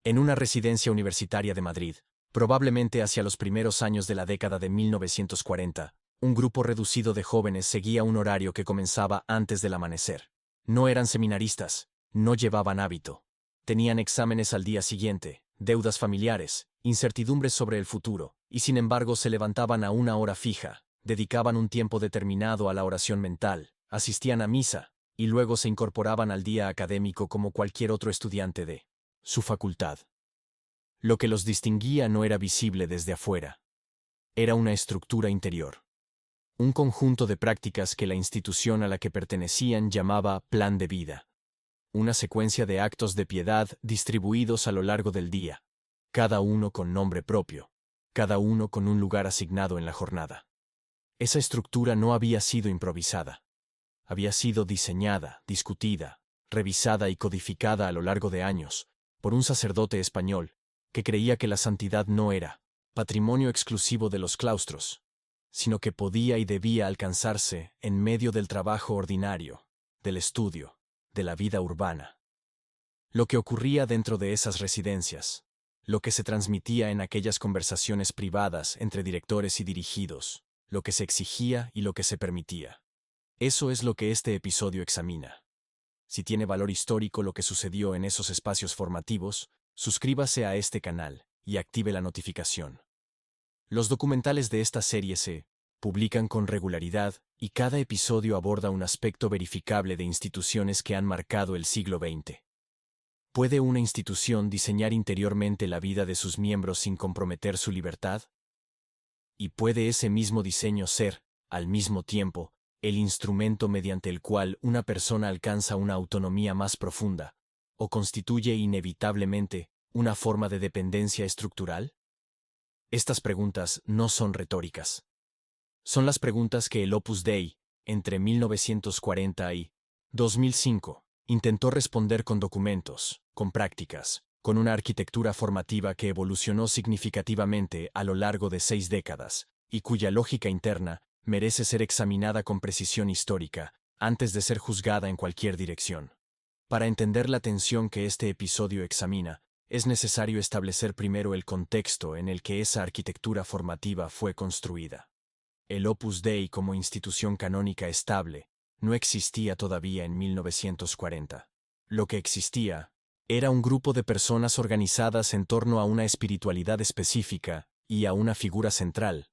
En una residencia universitaria de Madrid, probablemente hacia los primeros años de la década de 1940, un grupo reducido de jóvenes seguía un horario que comenzaba antes del amanecer. No eran seminaristas, no llevaban hábito. Tenían exámenes al día siguiente, deudas familiares, incertidumbres sobre el futuro, y sin embargo se levantaban a una hora fija, dedicaban un tiempo determinado a la oración mental, asistían a misa, y luego se incorporaban al día académico como cualquier otro estudiante de su facultad. Lo que los distinguía no era visible desde afuera. Era una estructura interior. Un conjunto de prácticas que la institución a la que pertenecían llamaba plan de vida. Una secuencia de actos de piedad distribuidos a lo largo del día, cada uno con nombre propio, cada uno con un lugar asignado en la jornada. Esa estructura no había sido improvisada. Había sido diseñada, discutida, revisada y codificada a lo largo de años, por un sacerdote español, que creía que la santidad no era patrimonio exclusivo de los claustros, sino que podía y debía alcanzarse en medio del trabajo ordinario, del estudio, de la vida urbana. Lo que ocurría dentro de esas residencias, lo que se transmitía en aquellas conversaciones privadas entre directores y dirigidos, lo que se exigía y lo que se permitía. Eso es lo que este episodio examina. Si tiene valor histórico lo que sucedió en esos espacios formativos, suscríbase a este canal y active la notificación. Los documentales de esta serie se publican con regularidad y cada episodio aborda un aspecto verificable de instituciones que han marcado el siglo XX. ¿Puede una institución diseñar interiormente la vida de sus miembros sin comprometer su libertad? ¿Y puede ese mismo diseño ser, al mismo tiempo, el instrumento mediante el cual una persona alcanza una autonomía más profunda, o constituye inevitablemente una forma de dependencia estructural? Estas preguntas no son retóricas. Son las preguntas que el Opus Dei, entre 1940 y 2005, intentó responder con documentos, con prácticas, con una arquitectura formativa que evolucionó significativamente a lo largo de 6 décadas, y cuya lógica interna merece ser examinada con precisión histórica, antes de ser juzgada en cualquier dirección. Para entender la tensión que este episodio examina, es necesario establecer primero el contexto en el que esa arquitectura formativa fue construida. El Opus Dei como institución canónica estable no existía todavía en 1940. Lo que existía era un grupo de personas organizadas en torno a una espiritualidad específica y a una figura central,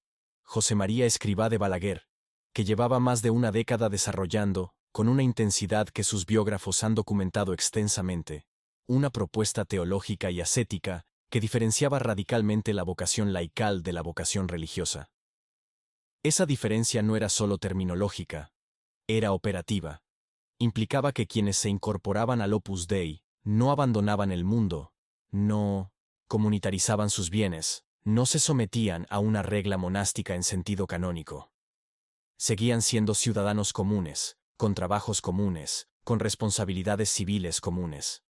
José María Escrivá de Balaguer, que llevaba más de una década desarrollando, con una intensidad que sus biógrafos han documentado extensamente, una propuesta teológica y ascética que diferenciaba radicalmente la vocación laical de la vocación religiosa. Esa diferencia no era solo terminológica, era operativa. Implicaba que quienes se incorporaban al Opus Dei no abandonaban el mundo, no comunitarizaban sus bienes, no se sometían a una regla monástica en sentido canónico. Seguían siendo ciudadanos comunes, con trabajos comunes, con responsabilidades civiles comunes.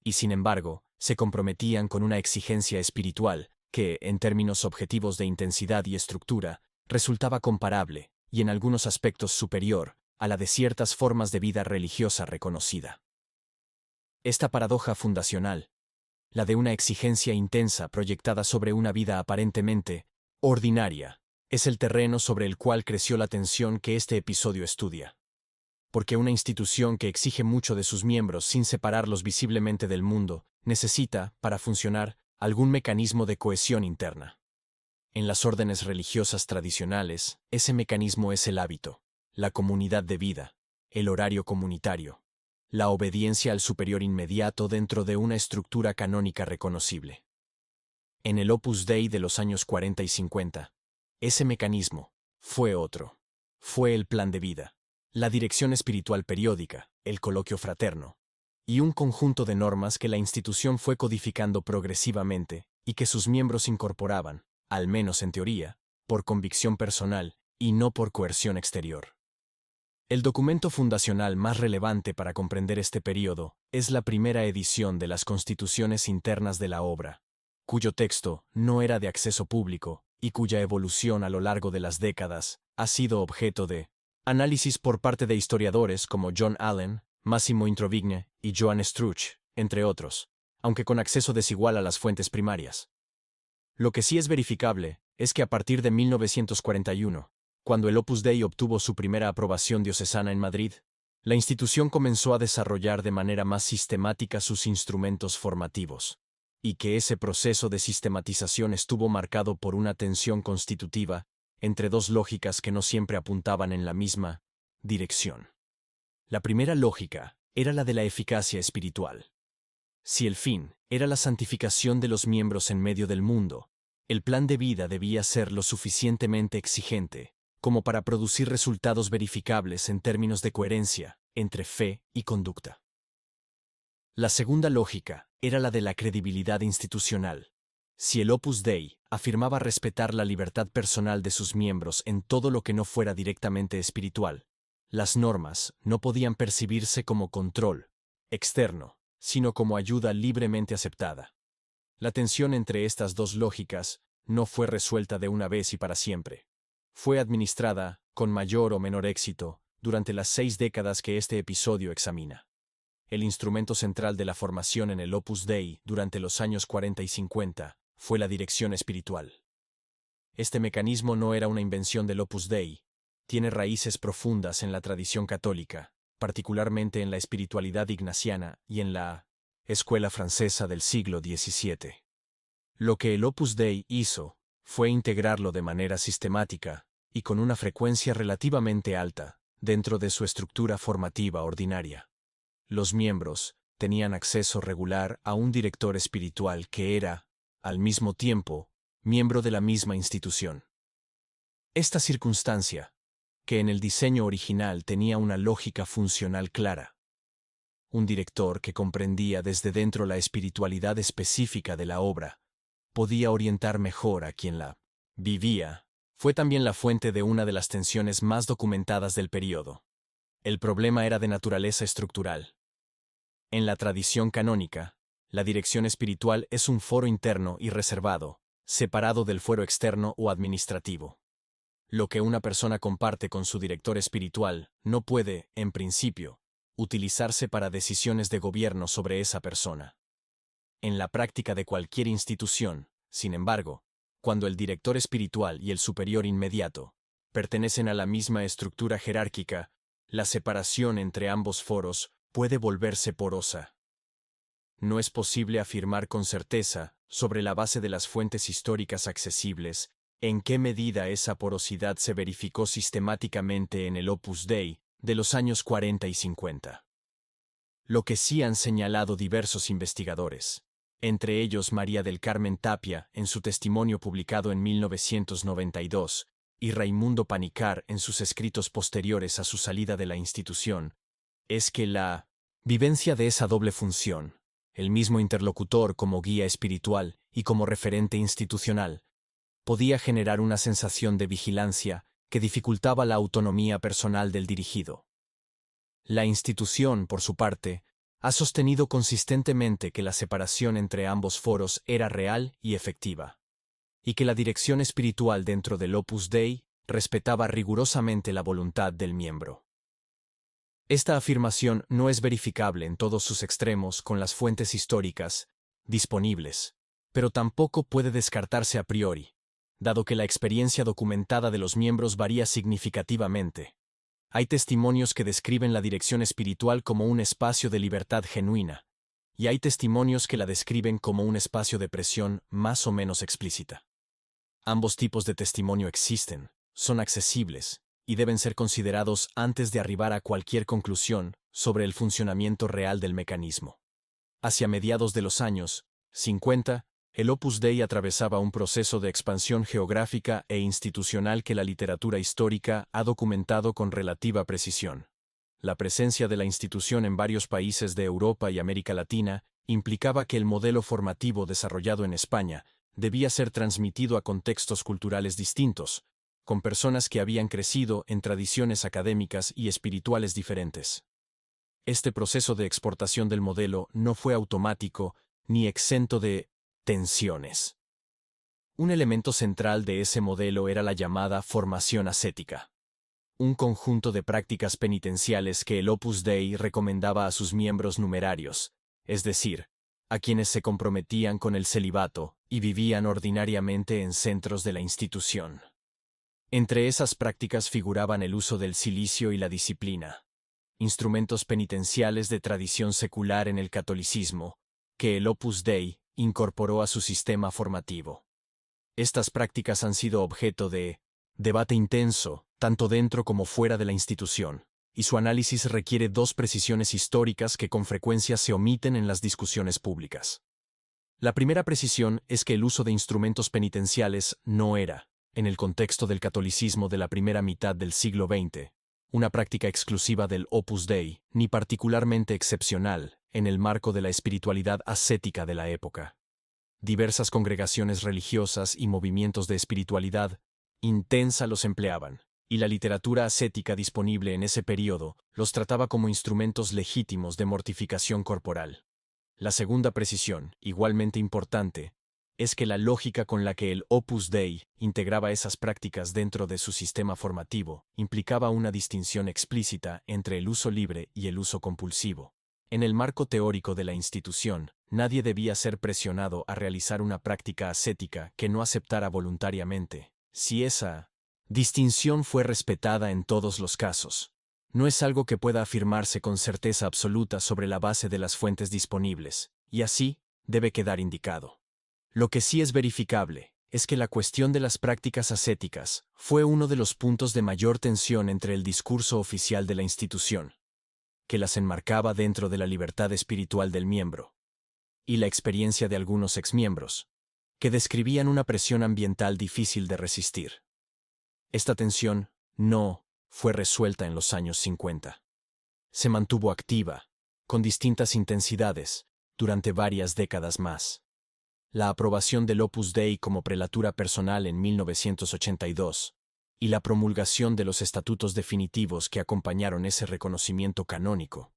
Y sin embargo, se comprometían con una exigencia espiritual que, en términos objetivos de intensidad y estructura, resultaba comparable, y en algunos aspectos superior, a la de ciertas formas de vida religiosa reconocida. Esta paradoja fundacional, la de una exigencia intensa proyectada sobre una vida aparentemente ordinaria, es el terreno sobre el cual creció la tensión que este episodio estudia. Porque una institución que exige mucho de sus miembros sin separarlos visiblemente del mundo, necesita, para funcionar, algún mecanismo de cohesión interna. En las órdenes religiosas tradicionales, ese mecanismo es el hábito, la comunidad de vida, el horario comunitario, la obediencia al superior inmediato dentro de una estructura canónica reconocible. En el Opus Dei de los años 40 y 50, ese mecanismo fue otro. Fue el plan de vida, la dirección espiritual periódica, el coloquio fraterno, y un conjunto de normas que la institución fue codificando progresivamente y que sus miembros incorporaban, al menos en teoría, por convicción personal y no por coerción exterior. El documento fundacional más relevante para comprender este período es la primera edición de las Constituciones Internas de la Obra, cuyo texto no era de acceso público y cuya evolución a lo largo de las décadas ha sido objeto de análisis por parte de historiadores como John Allen, Massimo Introvigne y Joan Struch, entre otros, aunque con acceso desigual a las fuentes primarias. Lo que sí es verificable es que a partir de 1941, cuando el Opus Dei obtuvo su primera aprobación diocesana en Madrid, la institución comenzó a desarrollar de manera más sistemática sus instrumentos formativos, y que ese proceso de sistematización estuvo marcado por una tensión constitutiva entre dos lógicas que no siempre apuntaban en la misma dirección. La primera lógica era la de la eficacia espiritual. Si el fin era la santificación de los miembros en medio del mundo, el plan de vida debía ser lo suficientemente exigente como para producir resultados verificables en términos de coherencia entre fe y conducta. La segunda lógica era la de la credibilidad institucional. Si el Opus Dei afirmaba respetar la libertad personal de sus miembros en todo lo que no fuera directamente espiritual, las normas no podían percibirse como control externo, sino como ayuda libremente aceptada. La tensión entre estas dos lógicas no fue resuelta de una vez y para siempre. Fue administrada, con mayor o menor éxito, durante las 6 décadas que este episodio examina. El instrumento central de la formación en el Opus Dei durante los años 40 y 50 fue la dirección espiritual. Este mecanismo no era una invención del Opus Dei, tiene raíces profundas en la tradición católica, particularmente en la espiritualidad ignaciana y en la escuela francesa del siglo XVII. Lo que el Opus Dei hizo fue integrarlo de manera sistemática y con una frecuencia relativamente alta dentro de su estructura formativa ordinaria. Los miembros tenían acceso regular a un director espiritual que era, al mismo tiempo, miembro de la misma institución. Esta circunstancia, que en el diseño original tenía una lógica funcional clara, un director que comprendía desde dentro la espiritualidad específica de la obra, podía orientar mejor a quien la vivía, fue también la fuente de una de las tensiones más documentadas del período. El problema era de naturaleza estructural. En la tradición canónica, la dirección espiritual es un foro interno y reservado, separado del fuero externo o administrativo. Lo que una persona comparte con su director espiritual no puede, en principio, utilizarse para decisiones de gobierno sobre esa persona. En la práctica de cualquier institución, sin embargo, cuando el director espiritual y el superior inmediato pertenecen a la misma estructura jerárquica, la separación entre ambos foros puede volverse porosa. No es posible afirmar con certeza, sobre la base de las fuentes históricas accesibles, en qué medida esa porosidad se verificó sistemáticamente en el Opus Dei de los años 40 y 50. Lo que sí han señalado diversos investigadores, entre ellos María del Carmen Tapia en su testimonio publicado en 1992 y Raimundo Panikkar en sus escritos posteriores a su salida de la institución, es que la vivencia de esa doble función, el mismo interlocutor como guía espiritual y como referente institucional, podía generar una sensación de vigilancia que dificultaba la autonomía personal del dirigido. La institución, por su parte, ha sostenido consistentemente que la separación entre ambos foros era real y efectiva, y que la dirección espiritual dentro del Opus Dei respetaba rigurosamente la voluntad del miembro. Esta afirmación no es verificable en todos sus extremos con las fuentes históricas disponibles, pero tampoco puede descartarse a priori, dado que la experiencia documentada de los miembros varía significativamente. Hay testimonios que describen la dirección espiritual como un espacio de libertad genuina, y hay testimonios que la describen como un espacio de presión más o menos explícita. Ambos tipos de testimonio existen, son accesibles, y deben ser considerados antes de arribar a cualquier conclusión sobre el funcionamiento real del mecanismo. Hacia mediados de los años 50, el Opus Dei atravesaba un proceso de expansión geográfica e institucional que la literatura histórica ha documentado con relativa precisión. La presencia de la institución en varios países de Europa y América Latina implicaba que el modelo formativo desarrollado en España debía ser transmitido a contextos culturales distintos, con personas que habían crecido en tradiciones académicas y espirituales diferentes. Este proceso de exportación del modelo no fue automático ni exento de tensiones. Un elemento central de ese modelo era la llamada formación ascética, un conjunto de prácticas penitenciales que el Opus Dei recomendaba a sus miembros numerarios, es decir, a quienes se comprometían con el celibato y vivían ordinariamente en centros de la institución. Entre esas prácticas figuraban el uso del cilicio y la disciplina, instrumentos penitenciales de tradición secular en el catolicismo, que el Opus Dei incorporó a su sistema formativo. Estas prácticas han sido objeto de debate intenso, tanto dentro como fuera de la institución, y su análisis requiere dos precisiones históricas que con frecuencia se omiten en las discusiones públicas. La primera precisión es que el uso de instrumentos penitenciales no era, en el contexto del catolicismo de la primera mitad del siglo XX, una práctica exclusiva del Opus Dei, ni particularmente excepcional en el marco de la espiritualidad ascética de la época. Diversas congregaciones religiosas y movimientos de espiritualidad intensa los empleaban, y la literatura ascética disponible en ese período los trataba como instrumentos legítimos de mortificación corporal. La segunda precisión, igualmente importante, es que la lógica con la que el Opus Dei integraba esas prácticas dentro de su sistema formativo implicaba una distinción explícita entre el uso libre y el uso compulsivo. En el marco teórico de la institución, nadie debía ser presionado a realizar una práctica ascética que no aceptara voluntariamente, si esa distinción fue respetada en todos los casos. No es algo que pueda afirmarse con certeza absoluta sobre la base de las fuentes disponibles, y así debe quedar indicado. Lo que sí es verificable es que la cuestión de las prácticas ascéticas fue uno de los puntos de mayor tensión entre el discurso oficial de la institución, que las enmarcaba dentro de la libertad espiritual del miembro, y la experiencia de algunos exmiembros, que describían una presión ambiental difícil de resistir. Esta tensión no fue resuelta en los años 50. Se mantuvo activa, con distintas intensidades, durante varias décadas más. La aprobación del Opus Dei como prelatura personal en 1982 y la promulgación de los estatutos definitivos que acompañaron ese reconocimiento canónico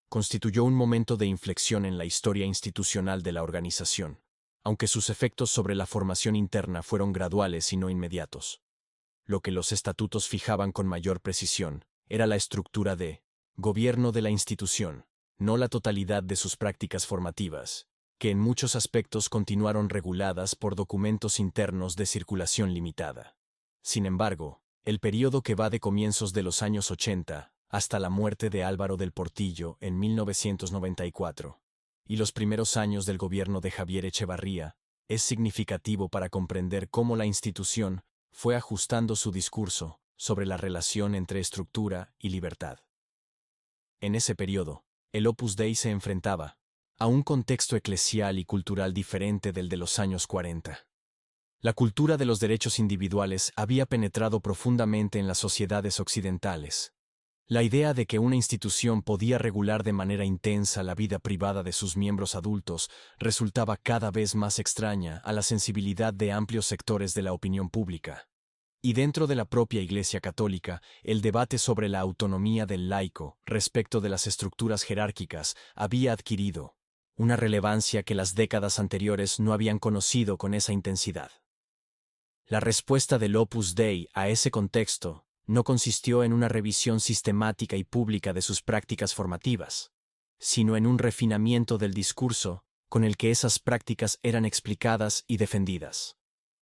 constituyó un momento de inflexión en la historia institucional de la organización, aunque sus efectos sobre la formación interna fueron graduales y no inmediatos. Lo que los estatutos fijaban con mayor precisión era la estructura de gobierno de la institución, no la totalidad de sus prácticas formativas, que en muchos aspectos continuaron reguladas por documentos internos de circulación limitada. Sin embargo, el período que va de comienzos de los años 80 hasta la muerte de Álvaro del Portillo en 1994, y los primeros años del gobierno de Javier Echevarría, es significativo para comprender cómo la institución fue ajustando su discurso sobre la relación entre estructura y libertad. En ese periodo, el Opus Dei se enfrentaba a un contexto eclesial y cultural diferente del de los años 40. La cultura de los derechos individuales había penetrado profundamente en las sociedades occidentales. La idea de que una institución podía regular de manera intensa la vida privada de sus miembros adultos resultaba cada vez más extraña a la sensibilidad de amplios sectores de la opinión pública. Y dentro de la propia Iglesia Católica, el debate sobre la autonomía del laico respecto de las estructuras jerárquicas había adquirido una relevancia que las décadas anteriores no habían conocido con esa intensidad. La respuesta del Opus Dei a ese contexto no consistió en una revisión sistemática y pública de sus prácticas formativas, sino en un refinamiento del discurso con el que esas prácticas eran explicadas y defendidas.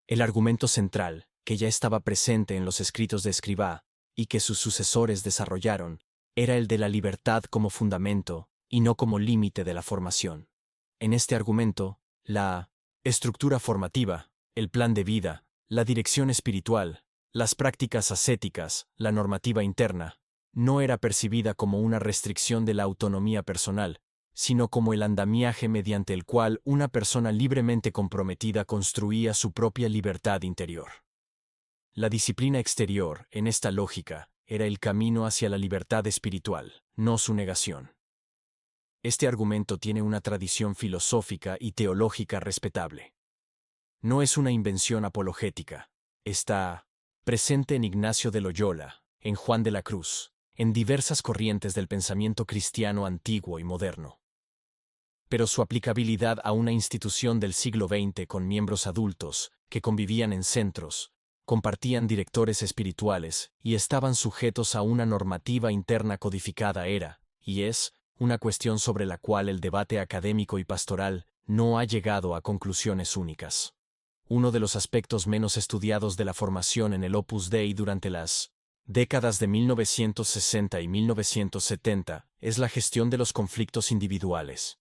El argumento central, que ya estaba presente en los escritos de Escrivá y que sus sucesores desarrollaron, era el de la libertad como fundamento y no como límite de la formación. En este argumento, la estructura formativa, el plan de vida, la dirección espiritual, las prácticas ascéticas, la normativa interna, no era percibida como una restricción de la autonomía personal, sino como el andamiaje mediante el cual una persona libremente comprometida construía su propia libertad interior. La disciplina exterior, en esta lógica, era el camino hacia la libertad espiritual, no su negación. Este argumento tiene una tradición filosófica y teológica respetable. No es una invención apologética. Está presente en Ignacio de Loyola, en Juan de la Cruz, en diversas corrientes del pensamiento cristiano antiguo y moderno. Pero su aplicabilidad a una institución del siglo XX con miembros adultos, que convivían en centros, compartían directores espirituales y estaban sujetos a una normativa interna codificada era, y es, una cuestión sobre la cual el debate académico y pastoral no ha llegado a conclusiones únicas. Uno de los aspectos menos estudiados de la formación en el Opus Dei durante las décadas de 1960 y 1970 es la gestión de los conflictos individuales.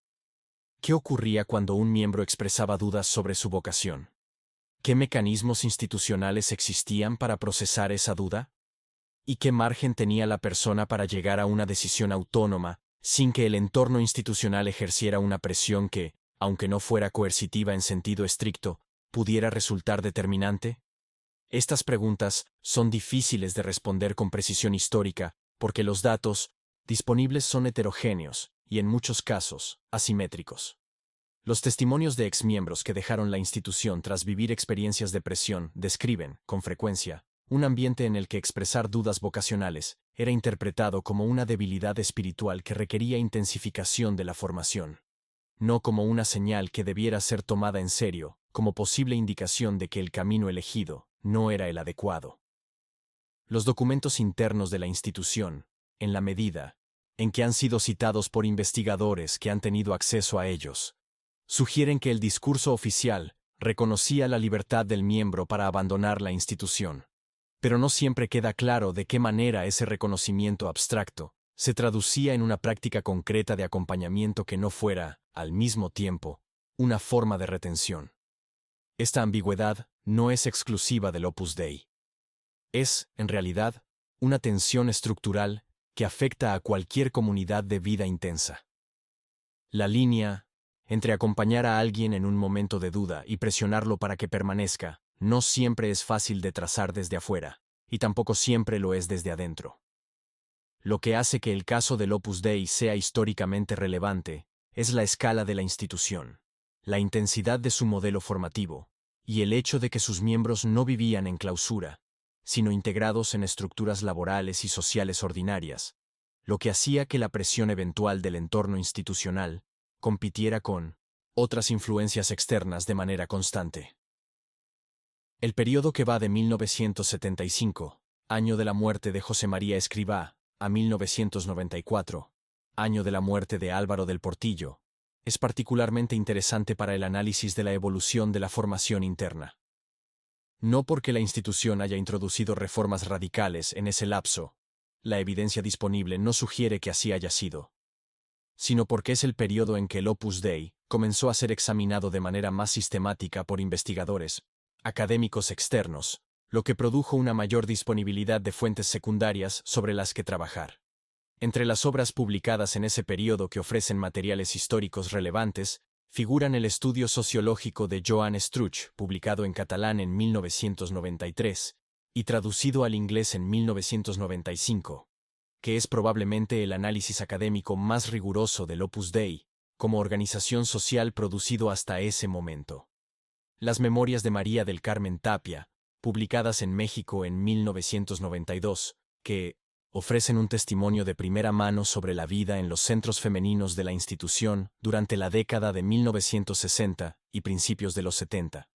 ¿Qué ocurría cuando un miembro expresaba dudas sobre su vocación? ¿Qué mecanismos institucionales existían para procesar esa duda? ¿Y qué margen tenía la persona para llegar a una decisión autónoma, sin que el entorno institucional ejerciera una presión que, aunque no fuera coercitiva en sentido estricto, pudiera resultar determinante? Estas preguntas son difíciles de responder con precisión histórica, porque los datos disponibles son heterogéneos y, en muchos casos, asimétricos. Los testimonios de exmiembros que dejaron la institución tras vivir experiencias de presión describen, con frecuencia, un ambiente en el que expresar dudas vocacionales era interpretado como una debilidad espiritual que requería intensificación de la formación, no como una señal que debiera ser tomada en serio, como posible indicación de que el camino elegido no era el adecuado. Los documentos internos de la institución, en la medida en que han sido citados por investigadores que han tenido acceso a ellos, sugieren que el discurso oficial reconocía la libertad del miembro para abandonar la institución, pero no siempre queda claro de qué manera ese reconocimiento abstracto se traducía en una práctica concreta de acompañamiento que no fuera, al mismo tiempo, una forma de retención. Esta ambigüedad no es exclusiva del Opus Dei. Es, en realidad, una tensión estructural que afecta a cualquier comunidad de vida intensa. La línea entre acompañar a alguien en un momento de duda y presionarlo para que permanezca no siempre es fácil de trazar desde afuera, y tampoco siempre lo es desde adentro. Lo que hace que el caso del Opus Dei sea históricamente relevante es la escala de la institución, la intensidad de su modelo formativo, y el hecho de que sus miembros no vivían en clausura, sino integrados en estructuras laborales y sociales ordinarias, lo que hacía que la presión eventual del entorno institucional compitiera con otras influencias externas de manera constante. El periodo que va de 1975, año de la muerte de José María Escrivá, a 1994, año de la muerte de Álvaro del Portillo, es particularmente interesante para el análisis de la evolución de la formación interna. No porque la institución haya introducido reformas radicales en ese lapso, la evidencia disponible no sugiere que así haya sido, sino porque es el periodo en que el Opus Dei comenzó a ser examinado de manera más sistemática por investigadores, académicos externos, lo que produjo una mayor disponibilidad de fuentes secundarias sobre las que trabajar. Entre las obras publicadas en ese periodo que ofrecen materiales históricos relevantes, figuran el estudio sociológico de Joan Struch, publicado en catalán en 1993 y traducido al inglés en 1995, que es probablemente el análisis académico más riguroso del Opus Dei como organización social producido hasta ese momento. Las Memorias de María del Carmen Tapia, publicadas en México en 1992, que ofrecen un testimonio de primera mano sobre la vida en los centros femeninos de la institución durante la década de 1960 y principios de los 70.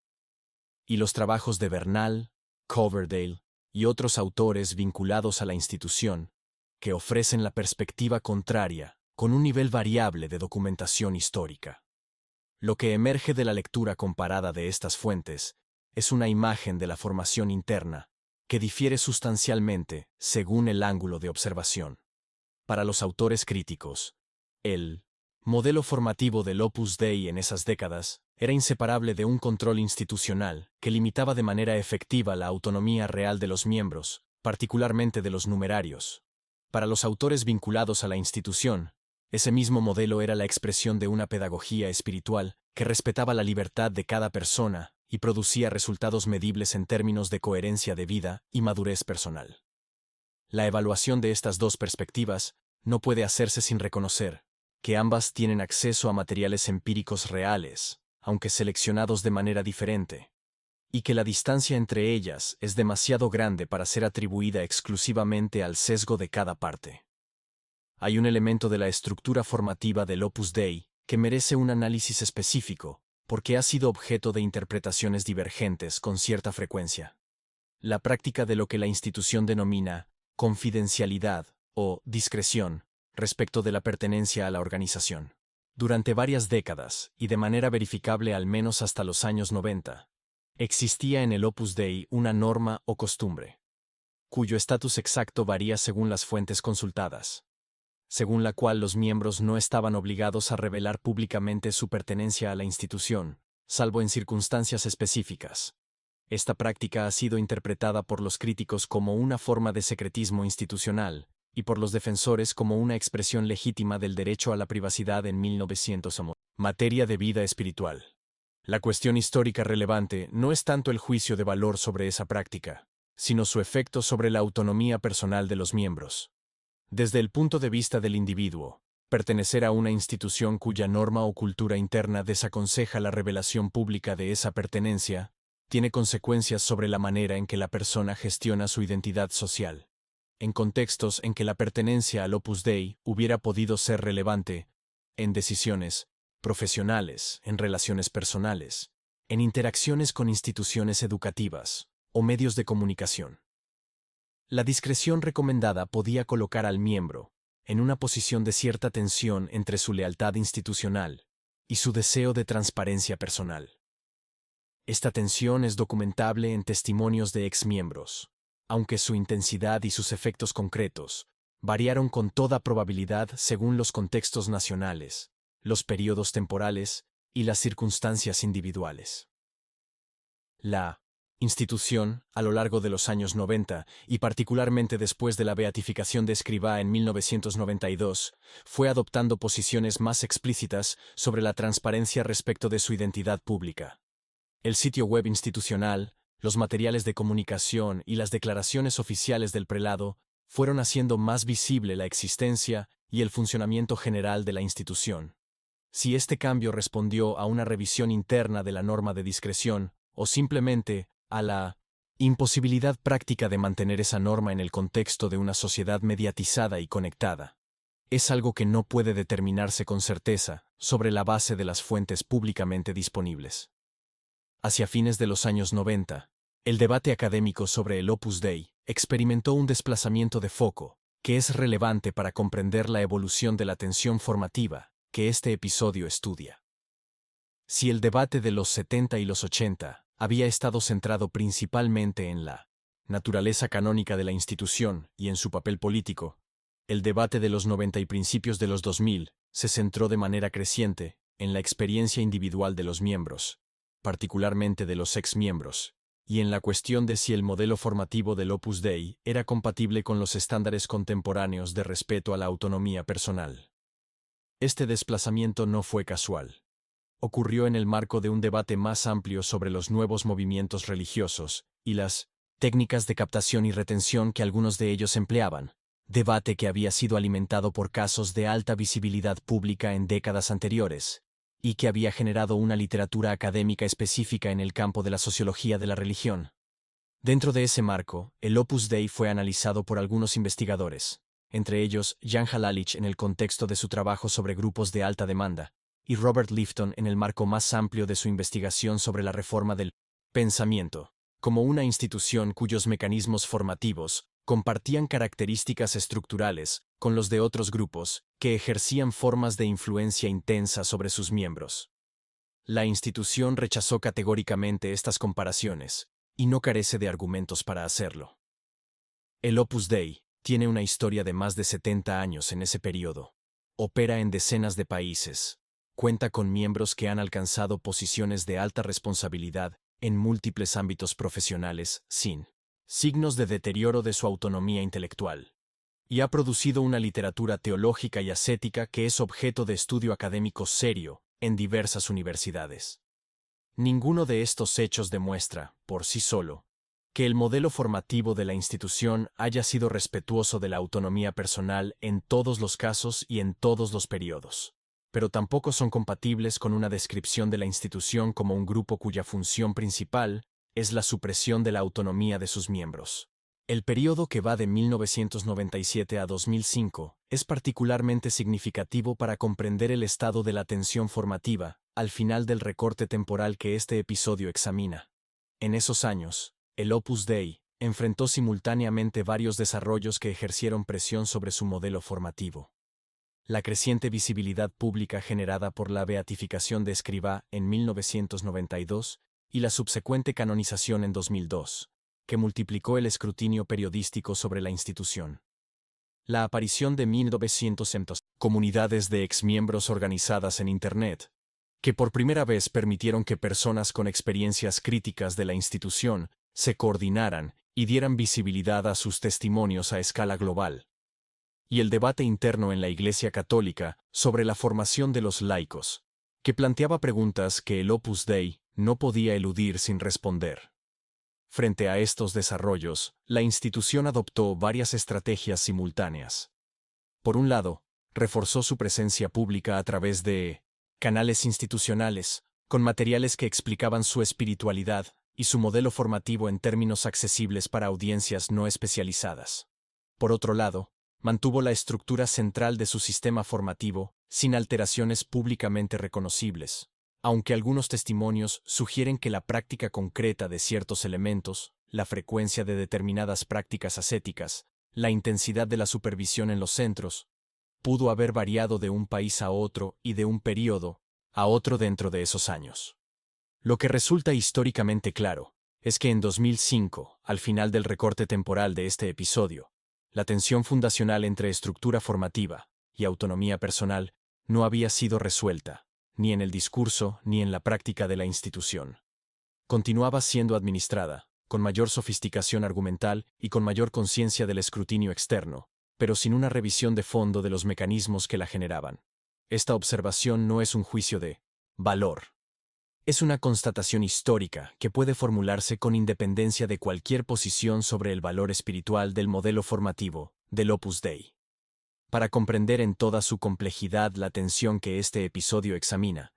Y los trabajos de Bernal, Coverdale y otros autores vinculados a la institución, que ofrecen la perspectiva contraria, con un nivel variable de documentación histórica. Lo que emerge de la lectura comparada de estas fuentes es una imagen de la formación interna, que difiere sustancialmente según el ángulo de observación. Para los autores críticos, el modelo formativo del Opus Dei en esas décadas era inseparable de un control institucional que limitaba de manera efectiva la autonomía real de los miembros, particularmente de los numerarios. Para los autores vinculados a la institución, ese mismo modelo era la expresión de una pedagogía espiritual que respetaba la libertad de cada persona y producía resultados medibles en términos de coherencia de vida y madurez personal. La evaluación de estas dos perspectivas no puede hacerse sin reconocer que ambas tienen acceso a materiales empíricos reales, aunque seleccionados de manera diferente, y que la distancia entre ellas es demasiado grande para ser atribuida exclusivamente al sesgo de cada parte. Hay un elemento de la estructura formativa del Opus Dei que merece un análisis específico, porque ha sido objeto de interpretaciones divergentes con cierta frecuencia. La práctica de lo que la institución denomina confidencialidad o discreción respecto de la pertenencia a la organización. Durante varias décadas, y de manera verificable al menos hasta los años 90, existía en el Opus Dei una norma o costumbre, cuyo estatus exacto varía según las fuentes consultadas, según la cual los miembros no estaban obligados a revelar públicamente su pertenencia a la institución, salvo en circunstancias específicas. Esta práctica ha sido interpretada por los críticos como una forma de secretismo institucional, y por los defensores como una expresión legítima del derecho a la privacidad en 1900. Materia de vida espiritual. La cuestión histórica relevante no es tanto el juicio de valor sobre esa práctica, sino su efecto sobre la autonomía personal de los miembros. Desde el punto de vista del individuo, pertenecer a una institución cuya norma o cultura interna desaconseja la revelación pública de esa pertenencia, tiene consecuencias sobre la manera en que la persona gestiona su identidad social. En contextos en que la pertenencia al Opus Dei hubiera podido ser relevante, en decisiones profesionales, en relaciones personales, en interacciones con instituciones educativas o medios de comunicación. La discreción recomendada podía colocar al miembro en una posición de cierta tensión entre su lealtad institucional y su deseo de transparencia personal. Esta tensión es documentable en testimonios de exmiembros, aunque su intensidad y sus efectos concretos variaron con toda probabilidad según los contextos nacionales, los periodos temporales y las circunstancias individuales. La institución, a lo largo de los años 90, y particularmente después de la beatificación de Escrivá en 1992, fue adoptando posiciones más explícitas sobre la transparencia respecto de su identidad pública. El sitio web institucional, los materiales de comunicación y las declaraciones oficiales del prelado fueron haciendo más visible la existencia y el funcionamiento general de la institución. Si este cambio respondió a una revisión interna de la norma de discreción, o simplemente a la imposibilidad práctica de mantener esa norma en el contexto de una sociedad mediatizada y conectada, es algo que no puede determinarse con certeza sobre la base de las fuentes públicamente disponibles. Hacia fines de los años 90, el debate académico sobre el Opus Dei experimentó un desplazamiento de foco, que es relevante para comprender la evolución de la atención formativa que este episodio estudia. Si el debate de los 70 y los 80 había estado centrado principalmente en la naturaleza canónica de la institución y en su papel político, el debate de los 90 y principios de los 2000 se centró de manera creciente en la experiencia individual de los miembros, particularmente de los exmiembros, y en la cuestión de si el modelo formativo del Opus Dei era compatible con los estándares contemporáneos de respeto a la autonomía personal. Este desplazamiento no fue casual. Ocurrió en el marco de un debate más amplio sobre los nuevos movimientos religiosos y las técnicas de captación y retención que algunos de ellos empleaban, debate que había sido alimentado por casos de alta visibilidad pública en décadas anteriores, y que había generado una literatura académica específica en el campo de la sociología de la religión. Dentro de ese marco, el Opus Dei fue analizado por algunos investigadores, entre ellos Jan Halalich en el contexto de su trabajo sobre grupos de alta demanda, y Robert Lifton en el marco más amplio de su investigación sobre la reforma del pensamiento, como una institución cuyos mecanismos formativos compartían características estructurales con los de otros grupos que ejercían formas de influencia intensa sobre sus miembros. La institución rechazó categóricamente estas comparaciones, y no carece de argumentos para hacerlo. El Opus Dei tiene una historia de más de 70 años en ese periodo. Opera en decenas de países. Cuenta con miembros que han alcanzado posiciones de alta responsabilidad en múltiples ámbitos profesionales, sin signos de deterioro de su autonomía intelectual. Y ha producido una literatura teológica y ascética que es objeto de estudio académico serio en diversas universidades. Ninguno de estos hechos demuestra, por sí solo, que el modelo formativo de la institución haya sido respetuoso de la autonomía personal en todos los casos y en todos los periodos, pero tampoco son compatibles con una descripción de la institución como un grupo cuya función principal es la supresión de la autonomía de sus miembros. El período que va de 1997 a 2005 es particularmente significativo para comprender el estado de la atención formativa al final del recorte temporal que este episodio examina. En esos años, el Opus Dei enfrentó simultáneamente varios desarrollos que ejercieron presión sobre su modelo formativo. la creciente visibilidad pública generada por la beatificación de Escrivá en 1992 y la subsecuente canonización en 2002, que multiplicó el escrutinio periodístico sobre la institución. La aparición de 1900 comunidades de exmiembros organizadas en Internet, que por primera vez permitieron que personas con experiencias críticas de la institución se coordinaran y dieran visibilidad a sus testimonios a escala global. Y el debate interno en la Iglesia Católica sobre la formación de los laicos, que planteaba preguntas que el Opus Dei no podía eludir sin responder. Frente a estos desarrollos, la institución adoptó varias estrategias simultáneas. Por un lado, reforzó su presencia pública a través de canales institucionales, con materiales que explicaban su espiritualidad y su modelo formativo en términos accesibles para audiencias no especializadas. Por otro lado, mantuvo la estructura central de su sistema formativo, sin alteraciones públicamente reconocibles, aunque algunos testimonios sugieren que la práctica concreta de ciertos elementos, la frecuencia de determinadas prácticas ascéticas, la intensidad de la supervisión en los centros, pudo haber variado de un país a otro y de un período a otro dentro de esos años. Lo que resulta históricamente claro es que en 2005, al final del recorte temporal de este episodio, la tensión fundacional entre estructura formativa y autonomía personal no había sido resuelta, ni en el discurso ni en la práctica de la institución. Continuaba siendo administrada, con mayor sofisticación argumental y con mayor conciencia del escrutinio externo, pero sin una revisión de fondo de los mecanismos que la generaban. Esta observación no es un juicio de valor. Es una constatación histórica que puede formularse con independencia de cualquier posición sobre el valor espiritual del modelo formativo del Opus Dei. Para comprender en toda su complejidad la tensión que este episodio examina,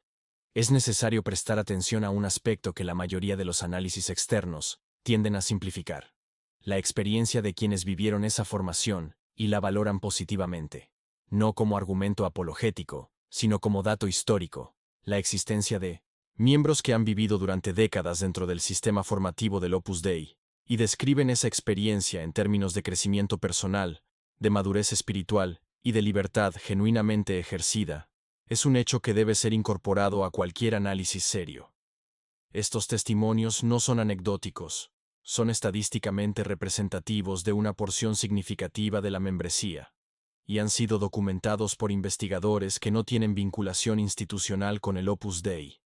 es necesario prestar atención a un aspecto que la mayoría de los análisis externos tienden a simplificar: la experiencia de quienes vivieron esa formación y la valoran positivamente, no como argumento apologético, sino como dato histórico, la existencia de miembros que han vivido durante décadas dentro del sistema formativo del Opus Dei, y describen esa experiencia en términos de crecimiento personal, de madurez espiritual y de libertad genuinamente ejercida, es un hecho que debe ser incorporado a cualquier análisis serio. Estos testimonios no son anecdóticos, son estadísticamente representativos de una porción significativa de la membresía, y han sido documentados por investigadores que no tienen vinculación institucional con el Opus Dei.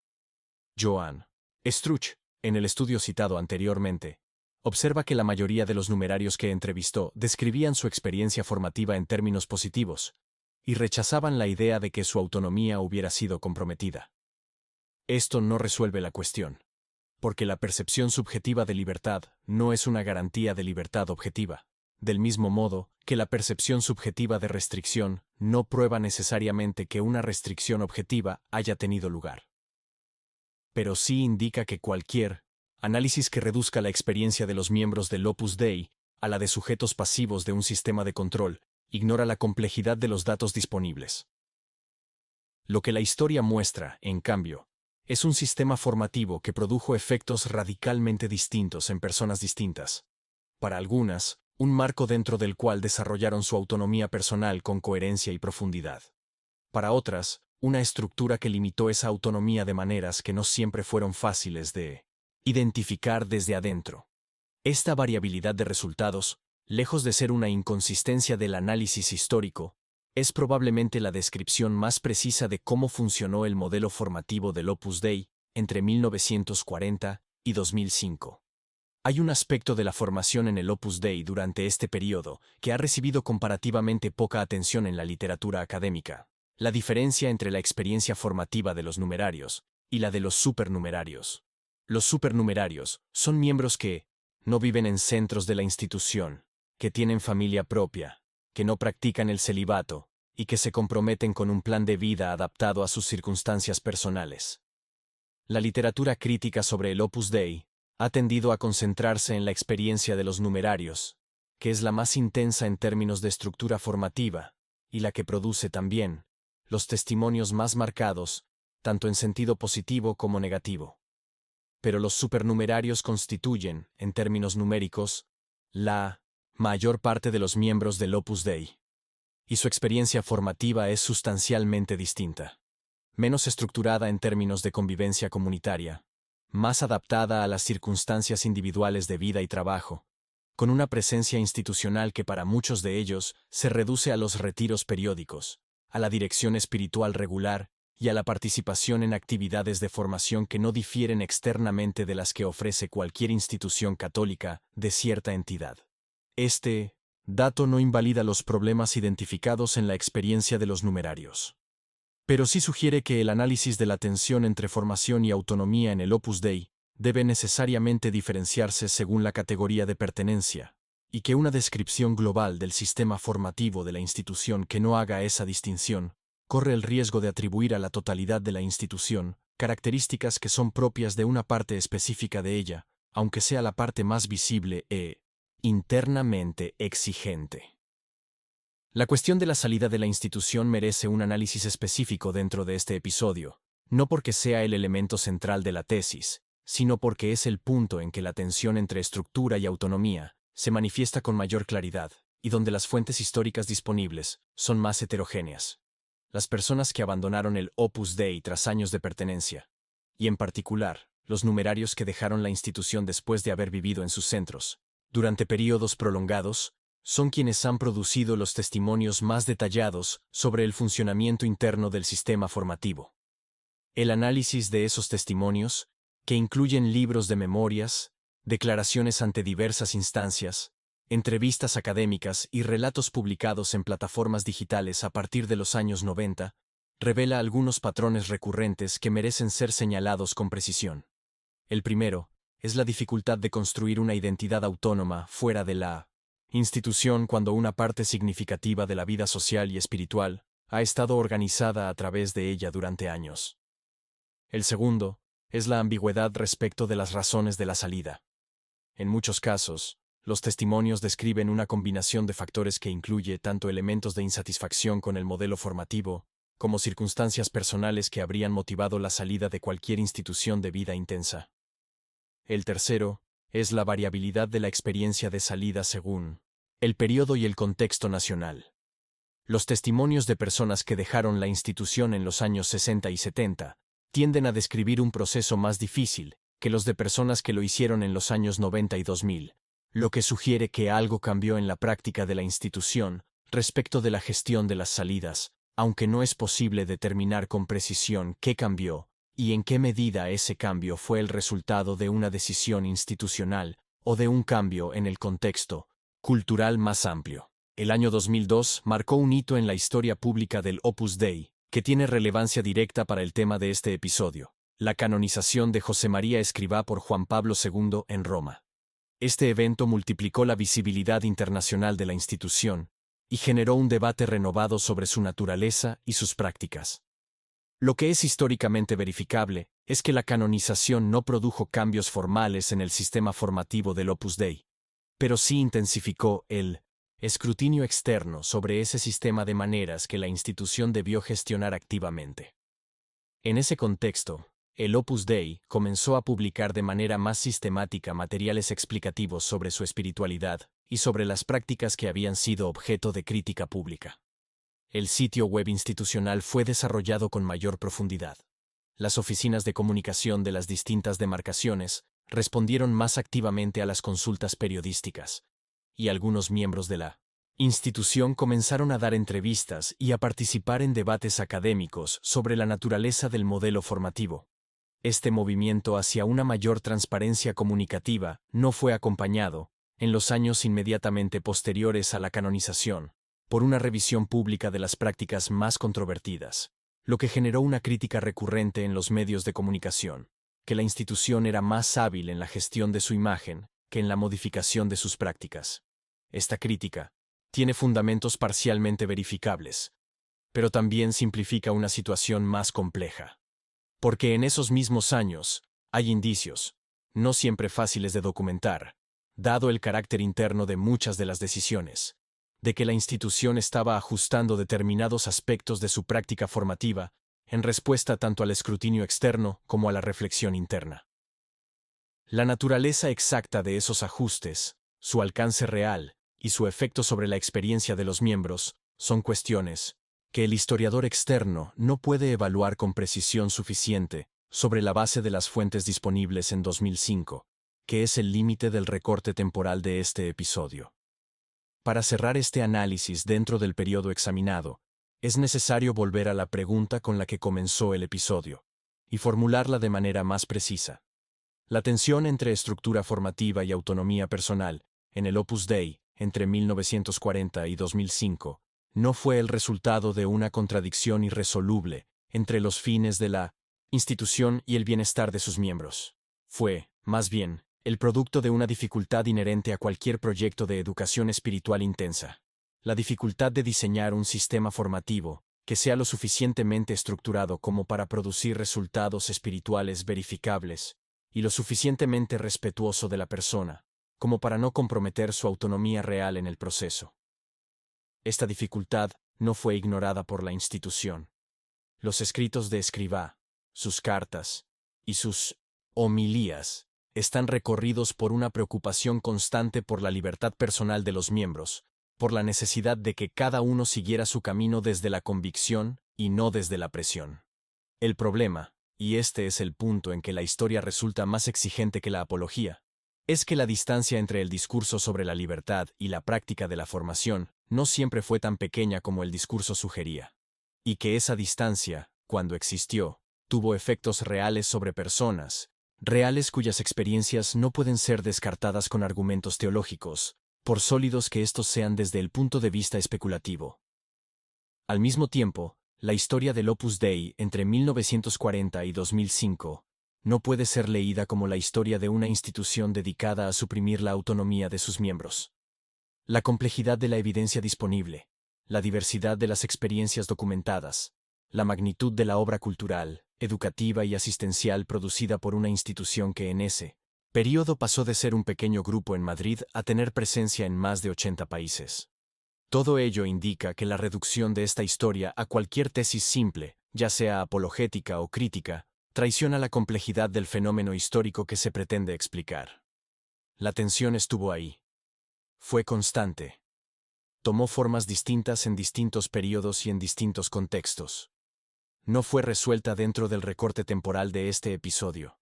Joan Struch, en el estudio citado anteriormente, observa que la mayoría de los numerarios que entrevistó describían su experiencia formativa en términos positivos, y rechazaban la idea de que su autonomía hubiera sido comprometida. Esto no resuelve la cuestión, porque la percepción subjetiva de libertad no es una garantía de libertad objetiva, del mismo modo que la percepción subjetiva de restricción no prueba necesariamente que una restricción objetiva haya tenido lugar. Pero sí indica que cualquier análisis que reduzca la experiencia de los miembros del Opus Dei a la de sujetos pasivos de un sistema de control ignora la complejidad de los datos disponibles. Lo que la historia muestra, en cambio, es un sistema formativo que produjo efectos radicalmente distintos en personas distintas. Para algunas, un marco dentro del cual desarrollaron su autonomía personal con coherencia y profundidad. Para otras, una estructura que limitó esa autonomía de maneras que no siempre fueron fáciles de identificar desde adentro. Esta variabilidad de resultados, lejos de ser una inconsistencia del análisis histórico, es probablemente la descripción más precisa de cómo funcionó el modelo formativo del Opus Dei entre 1940 y 2005. Hay un aspecto de la formación en el Opus Dei durante este periodo que ha recibido comparativamente poca atención en la literatura académica: la diferencia entre la experiencia formativa de los numerarios y la de los supernumerarios. Los supernumerarios son miembros que no viven en centros de la institución, que tienen familia propia, que no practican el celibato y que se comprometen con un plan de vida adaptado a sus circunstancias personales. La literatura crítica sobre el Opus Dei ha tendido a concentrarse en la experiencia de los numerarios, que es la más intensa en términos de estructura formativa, y la que produce también los testimonios más marcados, tanto en sentido positivo como negativo. Pero los supernumerarios constituyen, en términos numéricos, la mayor parte de los miembros del Opus Dei. y su experiencia formativa es sustancialmente distinta. Menos estructurada en términos de convivencia comunitaria, más adaptada a las circunstancias individuales de vida y trabajo, con una presencia institucional que para muchos de ellos se reduce a los retiros periódicos, a la dirección espiritual regular y a la participación en actividades de formación que no difieren externamente de las que ofrece cualquier institución católica de cierta entidad. Este dato no invalida los problemas identificados en la experiencia de los numerarios, pero sí sugiere que el análisis de la tensión entre formación y autonomía en el Opus Dei debe necesariamente diferenciarse según la categoría de pertenencia, y que una descripción global del sistema formativo de la institución que no haga esa distinción corre el riesgo de atribuir a la totalidad de la institución características que son propias de una parte específica de ella, aunque sea la parte más visible e internamente exigente. La cuestión de la salida de la institución merece un análisis específico dentro de este episodio, no porque sea el elemento central de la tesis, sino porque es el punto en que la tensión entre estructura y autonomía se manifiesta con mayor claridad, y donde las fuentes históricas disponibles son más heterogéneas. Las personas que abandonaron el Opus Dei tras años de pertenencia, y en particular, los numerarios que dejaron la institución después de haber vivido en sus centros, durante períodos prolongados, son quienes han producido los testimonios más detallados sobre el funcionamiento interno del sistema formativo. El análisis de esos testimonios, que incluyen libros de memorias, declaraciones ante diversas instancias, entrevistas académicas y relatos publicados en plataformas digitales a partir de los años 90, revela algunos patrones recurrentes que merecen ser señalados con precisión. El primero es la dificultad de construir una identidad autónoma fuera de la institución cuando una parte significativa de la vida social y espiritual ha estado organizada a través de ella durante años. El segundo es la ambigüedad respecto de las razones de la salida. En muchos casos, los testimonios describen una combinación de factores que incluye tanto elementos de insatisfacción con el modelo formativo, como circunstancias personales que habrían motivado la salida de cualquier institución de vida intensa. El tercero es la variabilidad de la experiencia de salida según el periodo y el contexto nacional. Los testimonios de personas que dejaron la institución en los años 60 y 70 tienden a describir un proceso más difícil que los de personas que lo hicieron en los años 90 y 2000, lo que sugiere que algo cambió en la práctica de la institución respecto de la gestión de las salidas, aunque no es posible determinar con precisión qué cambió y en qué medida ese cambio fue el resultado de una decisión institucional o de un cambio en el contexto cultural más amplio. El año 2002 marcó un hito en la historia pública del Opus Dei, que tiene relevancia directa para el tema de este episodio, la canonización de José María Escrivá por Juan Pablo II en Roma. Este evento multiplicó la visibilidad internacional de la institución y generó un debate renovado sobre su naturaleza y sus prácticas. Lo que es históricamente verificable es que la canonización no produjo cambios formales en el sistema formativo del Opus Dei, pero sí intensificó el escrutinio externo sobre ese sistema de maneras que la institución debió gestionar activamente. En ese contexto, el Opus Dei comenzó a publicar de manera más sistemática materiales explicativos sobre su espiritualidad y sobre las prácticas que habían sido objeto de crítica pública. El sitio web institucional fue desarrollado con mayor profundidad. Las oficinas de comunicación de las distintas demarcaciones respondieron más activamente a las consultas periodísticas, y algunos miembros de la institución comenzaron a dar entrevistas y a participar en debates académicos sobre la naturaleza del modelo formativo. Este movimiento hacia una mayor transparencia comunicativa no fue acompañado, en los años inmediatamente posteriores a la canonización, por una revisión pública de las prácticas más controvertidas, lo que generó una crítica recurrente en los medios de comunicación, que la institución era más hábil en la gestión de su imagen que en la modificación de sus prácticas. Esta crítica tiene fundamentos parcialmente verificables, pero también simplifica una situación más compleja. Porque en esos mismos años hay indicios, no siempre fáciles de documentar, dado el carácter interno de muchas de las decisiones, de que la institución estaba ajustando determinados aspectos de su práctica formativa en respuesta tanto al escrutinio externo como a la reflexión interna. La naturaleza exacta de esos ajustes, su alcance real y su efecto sobre la experiencia de los miembros Son cuestiones que el historiador externo no puede evaluar con precisión suficiente sobre la base de las fuentes disponibles en 2005, que es el límite del recorte temporal de este episodio. Para cerrar este análisis dentro del periodo examinado, es necesario volver a la pregunta con la que comenzó el episodio, y formularla de manera más precisa. La tensión entre estructura formativa y autonomía personal, en el Opus Dei, entre 1940 y 2005, no fue el resultado de una contradicción irresoluble entre los fines de la institución y el bienestar de sus miembros. Fue, más bien, el producto de una dificultad inherente a cualquier proyecto de educación espiritual intensa. La dificultad de diseñar un sistema formativo que sea lo suficientemente estructurado como para producir resultados espirituales verificables y lo suficientemente respetuoso de la persona como para no comprometer su autonomía real en el proceso. Esta dificultad no fue ignorada por la institución. Los escritos de Escrivá, sus cartas y sus homilías están recorridos por una preocupación constante por la libertad personal de los miembros, por la necesidad de que cada uno siguiera su camino desde la convicción y no desde la presión. El problema, y este es el punto en que la historia resulta más exigente que la apología, es que la distancia entre el discurso sobre la libertad y la práctica de la formación no siempre fue tan pequeña como el discurso sugería, y que esa distancia, cuando existió, tuvo efectos reales sobre personas, reales cuyas experiencias no pueden ser descartadas con argumentos teológicos, por sólidos que estos sean desde el punto de vista especulativo. Al mismo tiempo, la historia del Opus Dei entre 1940 y 2005 no puede ser leída como la historia de una institución dedicada a suprimir la autonomía de sus miembros. La complejidad de la evidencia disponible, la diversidad de las experiencias documentadas, la magnitud de la obra cultural, educativa y asistencial producida por una institución que en ese periodo pasó de ser un pequeño grupo en Madrid a tener presencia en más de 80 países. Todo ello indica que la reducción de esta historia a cualquier tesis simple, ya sea apologética o crítica, traiciona la complejidad del fenómeno histórico que se pretende explicar. La tensión estuvo ahí. Fue constante. Tomó formas distintas en distintos periodos y en distintos contextos. No fue resuelta dentro del recorte temporal de este episodio.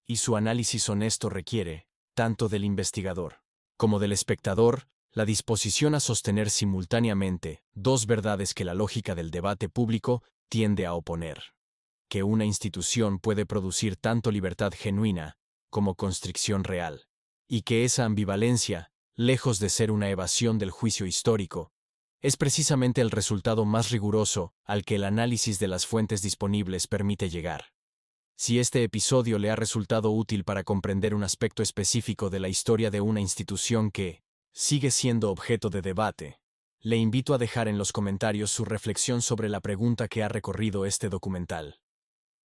Y su análisis honesto requiere, tanto del investigador como del espectador, la disposición a sostener simultáneamente dos verdades que la lógica del debate público tiende a oponer: que una institución puede producir tanto libertad genuina como constricción real, y que esa ambivalencia, lejos de ser una evasión del juicio histórico, es precisamente el resultado más riguroso al que el análisis de las fuentes disponibles permite llegar. Si este episodio le ha resultado útil para comprender un aspecto específico de la historia de una institución que sigue siendo objeto de debate, le invito a dejar en los comentarios su reflexión sobre la pregunta que ha recorrido este documental.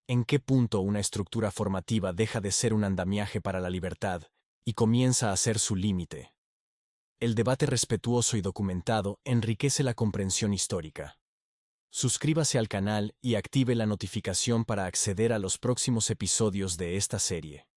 ¿En qué punto una estructura formativa deja de ser un andamiaje para la libertad y comienza a ser su límite? El debate respetuoso y documentado enriquece la comprensión histórica. Suscríbase al canal y active la notificación para acceder a los próximos episodios de esta serie.